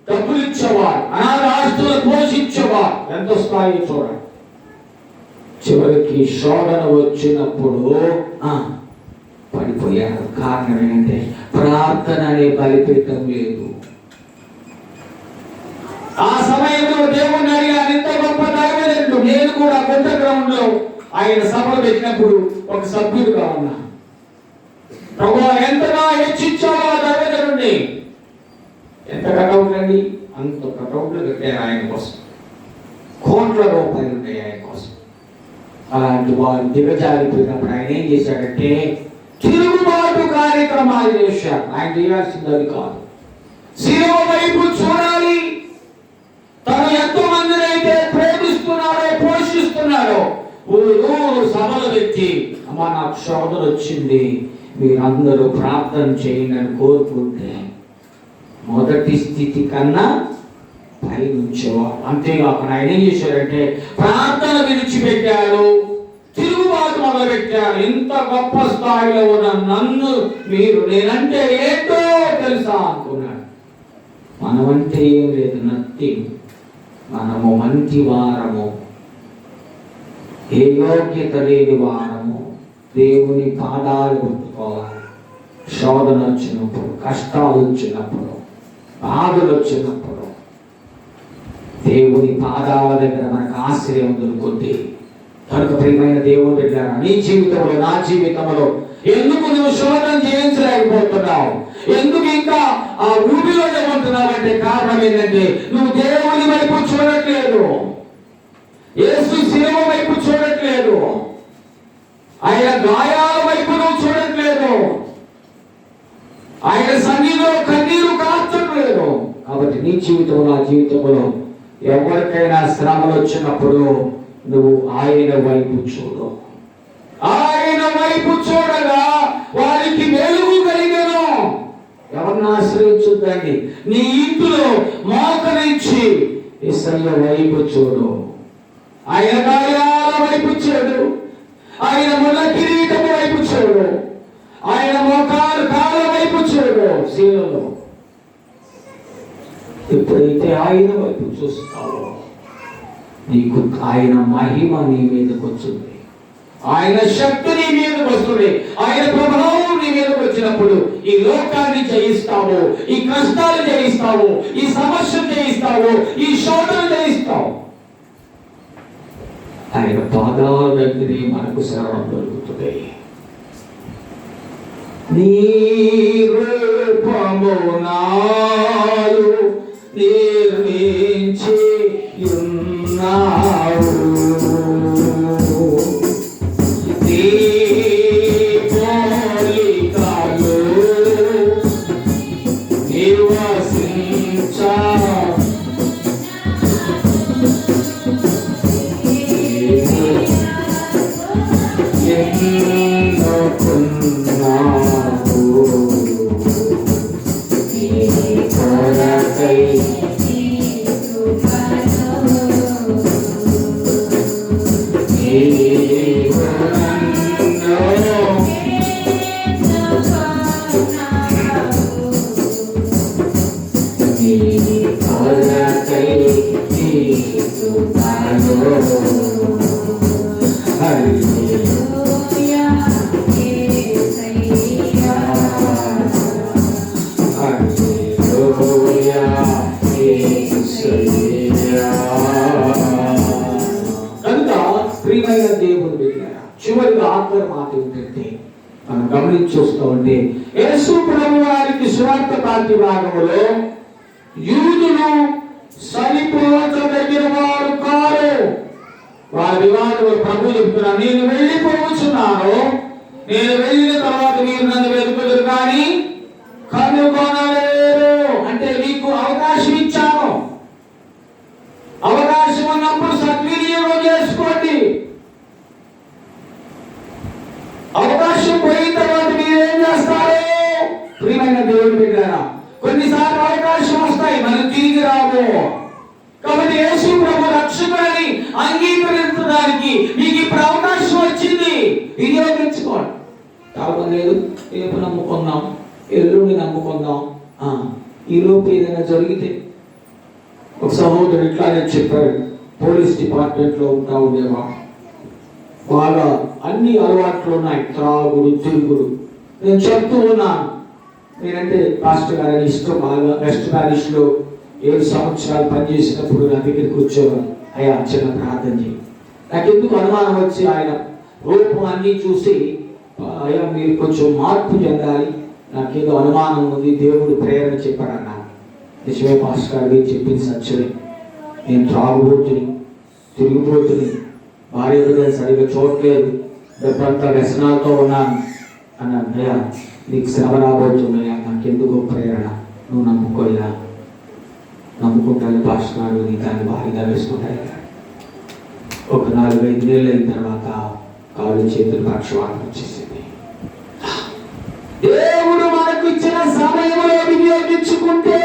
డబ్బులు ఇచ్చేవారు, అనాథ ఆస్తులు పోషించేవారు. ఎంత స్థాయి చూడండి. చివరికి శోధన వచ్చినప్పుడు పడిపోయారు. కారణం ఏంటంటే ప్రార్థన అనే బలిపీఠం లేదు. ఆ సమయంలో దేవుణ్ణి అడిగారు, ఇంత గొప్ప దైవజనుడు, నేను కూడా కొత్త గ్రౌండ్ లో ఆయన సభలు పెట్టినప్పుడు ఒక సభ్యుడుగా ఉన్నా. ప్రభువా ఎంతగా హెచ్చించావో ఆ దైవజనుడిని. ఎంత కటౌట్లు అండి, అంత కటౌట్లు కట్టారు ఆయన కోసం. కోట్ల రూపాయలు ఉంటాయి ఆయన కోసం. అలాంటి వారు దిగజారిపోయినప్పుడు ఆయన ఏం చేశాడంటే తిరుగుబాటు కార్యక్రమాలు చేశారు. ఆయన చేయాల్సింది అది కాదు, శిలువ వైపు చూడాలి. తను ఎంతో మందిని అయితే ప్రేమిస్తున్నాడో, పోషిస్తున్నాడో, ఊరు సభలు పెట్టి అమ్మా నాకు శోధన వచ్చింది, మీరందరూ ప్రార్థన చేయండి అని కోరుకుంటే మొదటి స్థితి కన్నా పైనుంచేవాడు. అంతేకాకుండా ఆయన ఏం చేశారంటే ప్రార్థన విడిచిపెట్టాడు, తిరుగుబాటు మొదలుపెట్టాడు. ఇంత గొప్ప స్థాయిలో ఉన్న నన్ను మీరు నేనంటే ఏంటో తెలుసా అనుకున్నాడు. మనమంటే ఏం లేదు, నథింగ్. మనము మంచి వారము, ఏ యోగ్యత లేని వారము. దేవుని పాదాలు గుర్తుకోవాలి. శోధన వచ్చినప్పుడు, కష్టాలు వచ్చినప్పుడు, బాధలు వచ్చినప్పుడు దేవుని పాదాల దగ్గర మనకు ఆశ్రయం దొరుకుతుంది. కనుక ప్రియమైన దేవుని బిడ్డలారా, నీ జీవితంలో, నా జీవితంలో ఎందుకు నువ్వు శోధన జయించలేకపోతున్నావు? ఎందుకు ఇంకా ఆ ఊపిలో ఏమంటున్నావు అంటే కారణం ఏంటంటే నువ్వు దేవుని వైపు చూడట్లేదు, యేసు శిలువ వైపు చూడట్లేదు, ఆయన గాయాల వైపు నువ్వు చూడట్లేదు, ఆయన సన్నిధిలో కన్నీరు కార్చట్లేదు. కాబట్టి నీ జీవితం, నా జీవితంలో ఎవరికైనా శ్రమలు వచ్చినప్పుడు నువ్వు ఆయన వైపు చూడు. ఆయన వైపు చూడగా వారికి వెలుగు కలిగను. ఎవరిని ఆశ్రయించుద్దండి? నీ ఇంటిలో మోకరించి యేసయ్య వైపు చూడు. ఆయన గాయాల వైపు చూడు, ఆయన ముళ్ళ కిరీటం వైపు చూడు, ఆయన మోకాలు కాళ్ళ వైపు చూడు. శీలలో ఎప్పుడైతే ఆయన వైపు చూస్తావో నీకు ఆయన మహిమ నీ మీదకి వచ్చింది, ఆయన శక్తి నీ మీదకి వస్తుంది, ఆయన ప్రభావం నీ మీదకి వచ్చినప్పుడు ఈ లోకాన్ని జయిస్తావు, ఈ కష్టాలు జయిస్తావు, ఈ సమస్యలు జయిస్తావు, ఈ శోధన జయిస్తావు. ఆయన పాదాల దగ్గరే మనకు శరణం దొరుకుతుంది. నీ రూపము నాలు నిర్మించి ఉన్నావు, నీ పోలికలో నివసించా చివరిగా ఆఖరి మాట ఏంటంటే మనం గమనించి చూస్తూ ఉంటే యేసు ప్రభు వారికి సువార్త పాఠ్య భాగంలో యూదులు సరిపోదగిన వారు కారు. వారి వివాదంలో ప్రభు చెప్తున్నారు, నేను వెళ్ళిపోవచ్చున్నాను, నేను వెళ్ళిన తర్వాత మీరు నన్ను వెతుకుదురు కానీ కనుగొనలేరు. అంటే మీకు అవకాశం ఇచ్చాను, అవకాశం ఉన్నప్పుడు సద్వినియోగం చేసుకోండి. అవకాశం పోయిన తర్వాత మీరు ఏం చేస్తారు? ప్రియమైన దేవుని బిడ్డలారా, కొన్నిసార్లు అవకాశం వస్తాయి, మనం తిరిగి రాము. కాబట్టి యేసు ప్రభు రక్షకుడని అంగీకరించడానికి మీకు ఇప్పుడు అవకాశం వచ్చింది, వినియోగించుకోండి. కావడం లేదు, రేపు నమ్ముకుందాం, ఎల్లుండి నమ్ముకుందాం. ఈ లోపు ఏదైనా జరిగితే, ఒక సహోదరుడు ఇట్లానే చెప్పారు, పోలీస్ డిపార్ట్మెంట్లో ఉండేవా, బాగా అన్ని అలవాట్లు ఉన్నాయి, త్రాగుడు, తిరుగుడు. నేను చెప్తూ ఉన్నాను, నేనంటే పాస్టర్ గారి ఇష్టం బాగా. వెస్ట్ ప్యారిస్ లో 7 సంవత్సరాలు పనిచేసినప్పుడు నా దగ్గరికి వచ్చేవారు, అయ్యా చిన్న ప్రార్థన చేయి. నాకు ఎందుకు అనుమానం వచ్చి ఆయన రూపం అన్నీ చూసి, అయ్యా మీరు కొంచెం మార్పు చెందాలి, నాకేదో అనుమానం ఉంది, దేవుడు ప్రేరణ చెప్పాడన్నా. నిజమే పాస్టర్ గారు చెప్పింది సత్యమే, నేను త్రాగుబోతుని, తిరిగిపోతుని, భార్య బిడ్డలు సరిగ్గా చూడలేదు, డబ్బంతా వ్యసనాలతో ఉన్నాను అన్నాను. అయ్యా నీకు శ్రమ రాబోతున్నాయా, నాకెందుకు ప్రేరణ, నువ్వు నమ్ముకోయా, నమ్ముకుంటాను పాస్టర్ గారు, నీ దాన్ని భారీగా వేసుకుంటాయి. ఒక 4-5 నెలలు అయిన తర్వాత కాళ్ళు చేతులు పక్షవాతం వచ్చేసింది. దేవుడు మనకు ఇచ్చిన సమయంలో వినియోగించుకుంటే,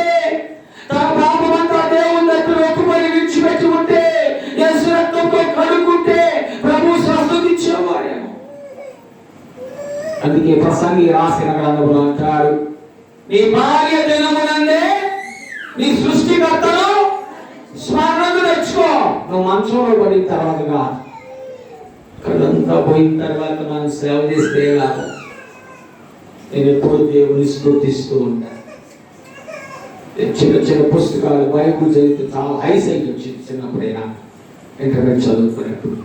తన పాపమంతా దేవుని దగ్గర ఒప్పుకొని విడిచిపెట్టుకుంటే, యేసు రక్తంతో కడుక్కుంటే ప్రభు స్వస్థతిచ్చేవాడేమో. అందుకే ప్రసంగి రాసిన గ్రంథంలో అంటాడు, నీ భార్య దినమునందే నీ సృష్టికర్తను స్మరణకు తెచ్చుకో. నువ్వు మంచంలో పడిన తర్వాత కాదు, కళ్ళంతా పోయిన తర్వాత మనం సేవ చేస్తే కాదు. నేను ఎప్పుడు దేవుని స్తుతిస్తూ ఉంటాను. చిన్న చిన్న పుస్తకాలు బైబుల్ చదివితే చాలా హైసైట్ వచ్చింది. చిన్నప్పుడైనా ఇంటర్నెట్ చదువుకున్నప్పుడు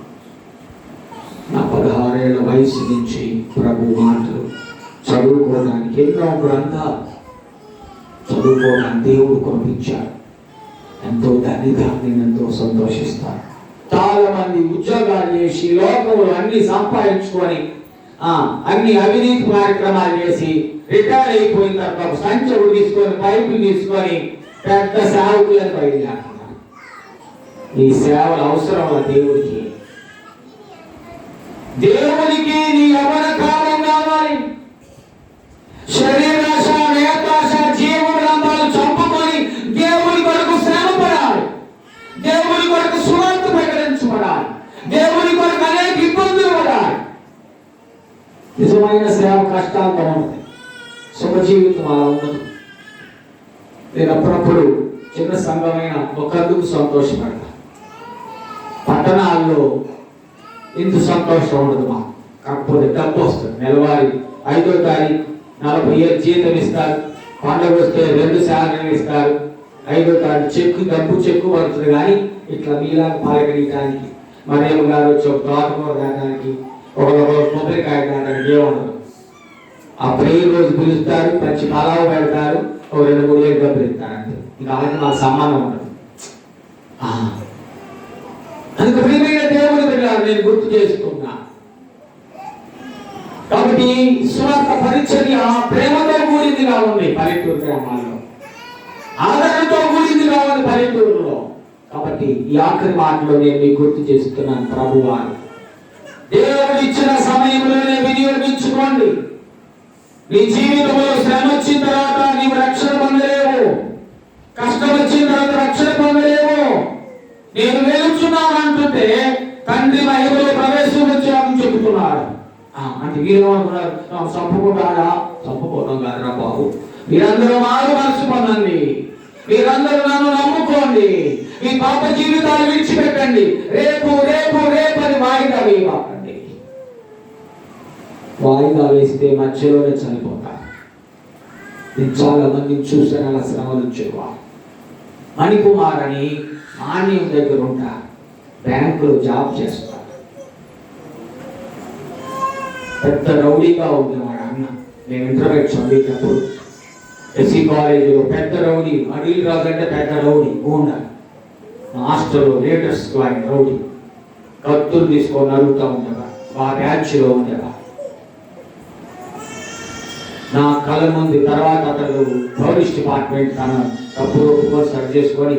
నా 16 ఏళ్ల వయసు నుంచి ప్రభు మాటలు చదువుకోవడానికి ఎన్నో గ్రంథాలు చదువుకోవడానికి దేవుడు పంపించాడు. ఎంతో ధనిగా నేను ఎంతో సంతోషిస్తాను. చాలా మంది ఉద్యోగాలు చేసి లోకంలో అన్ని సంపాదించుకొని అన్ని అవినీతి కార్యక్రమాలు చేసి రిటైర్ అయిపోయిన తర్వాత సంచులు తీసుకొని పైపులు తీసుకొని పెద్ద సేవకులను బయలుదేరుతున్నారు. ఈ సేవలు అవసరం దేవుడికి. దేవునికి నీ యవ్వన కాలం కావాలి. శరీరాశ, నేతాశ, జీవనాంతాలు చంపుకొని దేవుని కొరకు శ్రమ పడాలి. దేవుని కొరకు సువార్త ప్రకటించబడాలి. దేవుని కొరకు అనేక ఇబ్బందులు పడాలి. నిజమైన సేవ కష్టాలతో ఉంటుంది, సుఖ జీవితం అలా ఉండదు. నేను అప్పుడప్పుడు చిన్న సంఘమైన ఒకందుకు సంతోషపడతా. పట్టణాల్లో ఇంత సంతోషం ఉండదు మా. కాకపోతే డబ్బు వస్తుంది. నెలవారీ 5వ తారీఖు 40,000 జీతం ఇస్తారు. పండుగ వస్తే 2 శాలరీలు ఇస్తారు. 5వ తారీఖు డబ్బు చెక్కు పడుతుంది. కానీ ఇట్లా మీలాగా పాల్గొనడానికి మరియమ్మ గారు వచ్చి ఒక తోటకూర దాటానికి, ఒక కొబ్బరికాయ దాటానికి ఏముండదు. ఆ ప్రేయర్ రోజు పిలుస్తారు, మంచి పలావు పెడతారు, ఒక 2-3 వేలు డబ్బులు ఇస్తారు. అంతే. ఇంకా అలాగే నాకు సంబంధం ఉండదు. అందుకు ప్రియమైన దేవుని బిడ్డలారా, నేను గుర్తు చేసుకున్నా. కాబట్టి స్వార్థ పరిచర్య ప్రేమతో కూడిందిగా ఉంది పల్లెటూరు గ్రామాల్లో, ఆదరణతో కూడిందిగా ఉంది పల్లెటూరులో. కాబట్టి ఈ ఆఖరి మాటలో నేను మీకు గుర్తు చేస్తున్నాను. ప్రభువారు దేవుడు ఇచ్చిన సమయంలోనే వినియోగించుకోండి. నీ జీవితంలో శ్రమ వచ్చిన తర్వాత నీవు రక్షణ పొందలేవు. కష్టం వచ్చిన తర్వాత రక్షణ పొందలేవు. నేను వెలుచున్నాను అంటుంటే తండ్రి మహిమలో ప్రవేశం వచ్చామని చెబుతున్నారు. అంటే వీరు చంపుకుంటారా? చంపుకోవడం కాదురా బాబు. మీరందరూ మారు మనసు పొందండి. మీరందరూ నన్ను నమ్ముకోండి. మీ పాప జీవితాలు విడిచిపెట్టండి. రేపు రేపు రేపు అని వాయిదా వేయకండి. వాయిదా వేస్తే మధ్యలోనే చనిపోతారు. నేను చాలా మందిని చూసాను అలా శ్రమలు వచ్చేవారు. మణికుమార్ అని మాన్యం దగ్గర ఉంటారు. బ్యాంకులో జాబ్ చేస్తారు. పెద్ద రౌడీగా ఉండేవాడు అన్న. నేను ఇంటర్మీడియట్ చదివేటప్పుడు ఎస్సీ కాలేజీలో పెద్ద రౌడీ, అనిల్ రాజు అంటే పెద్ద రౌడీ గూండా. హాస్టల్లో లీడర్స్ ఆయన రౌడీ. కత్తులు తీసుకొని నరుగుతూ ఉండేవా. ఆ బ్యాచ్లో ఉండేవా. నా కళ్ళ ముందు తర్వాత అతను పోలీస్ డిపార్ట్మెంట్ తన తప్పు ఒప్పుకొని సరి చేసుకొని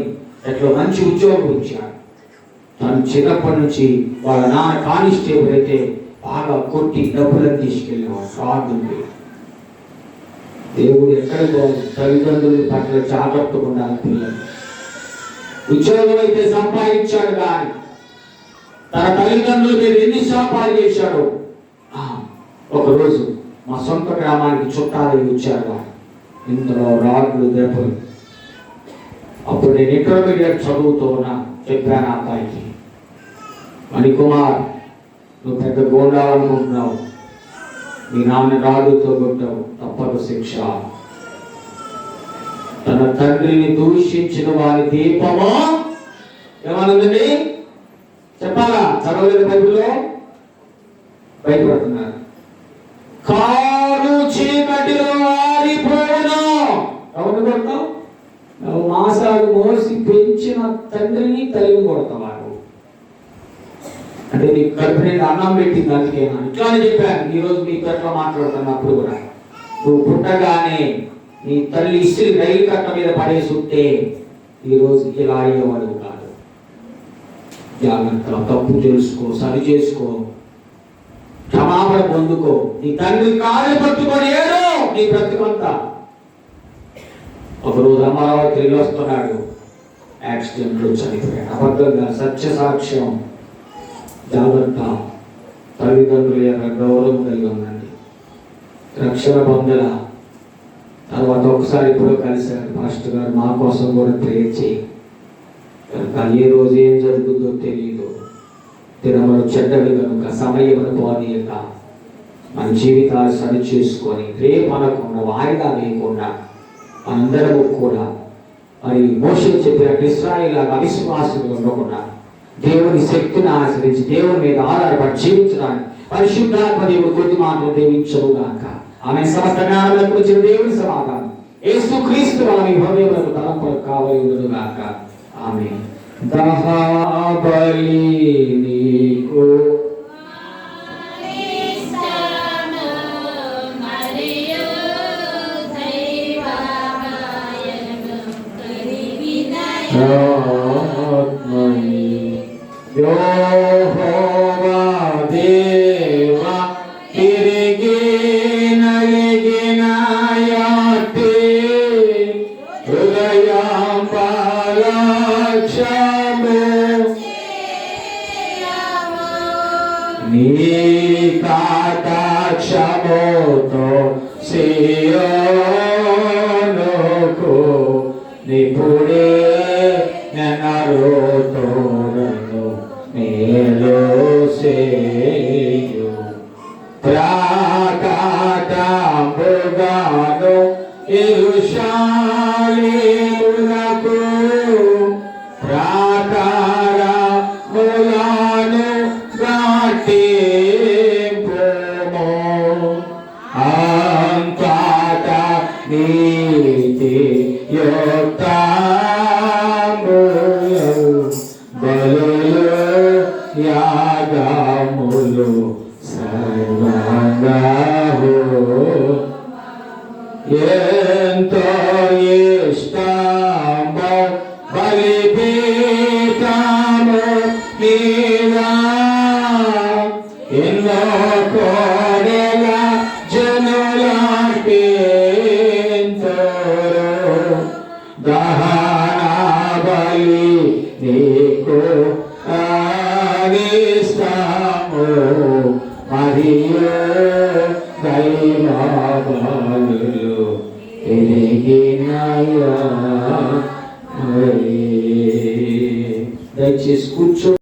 ఎట్లా మంచి ఉద్యోగం ఇచ్చాడు. తను చిన్నప్పటి నుంచి వాళ్ళ నాన్న కానిస్టేబుల్ అయితే బాగా కొట్టి డబ్బులను తీసుకెళ్ళేవాడు. ఫ్రాడ్ ఉంది. దేవుడు ఎక్కడ తల్లిదండ్రుల పట్ల జాగ్రత్తగా ఉండాలి. పిల్లలు ఉద్యోగం అయితే సంపాదించాడు, కానీ తన తల్లిదండ్రుల మీద ఎన్ని శాపాలు చేశాడు. ఒకరోజు మా సొంత గ్రామానికి చుట్టాలు వచ్చారు. ఇందులో రాళ్ళు దెబ్బలు. అప్పుడు నేను ఇంటర్మీడియట్ చదువుతూ ఉన్నా. చెప్పాను అబ్బాయికి, మణికుమార్, నువ్వు పెద్ద గోండా అనుకుంటున్నావు. మీ నాన్న రాడుతో కొట్టావు, తప్పదు శిక్ష. తన తండ్రిని దూషించిన వారి దీపము ఏమనుందండి చెప్పాలా? చదవలేదు బైబిల్లో? భయపడుతున్నారు. కారు చీకటిలో ఆరిపోను. ఎవరిని కొడతావు? 4 మాసాలు మోసి పెంచిన తండ్రిని తల్లిని కొడతావారు. అంటే నీకు కడుపు నిండా అన్నం పెట్టింది. అందుకేనా ఇట్లానే చెప్పాను. ఈరోజు మీతో ఎట్లా మాట్లాడుతున్నప్పుడు కూడా, నువ్వు పుట్టగానే నీ తల్లి ఇస్త్రీ రైలు కట్ట మీద పడేసి ఉంటే ఈరోజు ఇలా అయ్యేవాడు కాదు. జాగ్రత్త, తప్పు తెలుసుకో, సరి చేసుకో, క్షమాపణ పొందుకో. నీ తండ్రి కాళ్ళు పట్టుకొని ఏదో నీ బ్రతుకంతా. ఒకరోజు అమరావతి వెళ్ళి వస్తున్నాడు, యాక్సిడెంట్లో చనిపోయాడు. అబద్ధంగా సత్య సాక్ష్యం. జాగ్రత్త, తల్లిదండ్రుల యొక్క గౌరవం కలిగి ఉండండి. రక్షణ పొందల తర్వాత ఒకసారి ఇప్పుడు కలిశారు, పాస్టర్ గారు మా కోసం కూడా ప్రేయర్ చేయి, కనుక ఏ రోజు ఏం జరుగుతుందో తెలియదు, దినములు చెడ్డవి కనుక సమయమును పోనీయక మన జీవితాలు సరి చేసుకొని రేపు అనకుండా వాయిదా వేయకుండా అందరము కూడా మరి మోషే చెప్పినట్టు ఇశ్రాయేలు అవిశ్వాసులు ఉండకుండా దేవుని శక్తిని ఆశ్రయించి దేవుని మీద ఆధారపడి జీవించడానికి పరిశుద్ధాత్మ దేవుడు కొద్ది మాటలు దీవించరు గాక. ఆమె సమస్త జ్ఞానాలకు వచ్చిన దేవుని సమాధానం యేసుక్రీస్తు వల్ల మీ హృదయములకు తలంపులకు కావలి గాక. ఆమె దహబలి నీకు యెహోవా దేవా తిరిగి నలిగిన యాతి హృదయం పలక్షము నీ కటాక్షముతో సియోనుకు నిపుడే నరుతోరను మేలు సేయు ప్రాకాటంబుగాను యెరూషలేమునకు ప్రాకారములను కట్టింపుము అంతటా నీతి యుక్త యాగములు సర్వంగాహో ఎంతో ఇష్టమో బలిపీఠము మీద ఎన్నో కోడెల జనులంటేంతరో దహన బలి నీకు మరియు దైవాలు దయచేసి కూర్చో.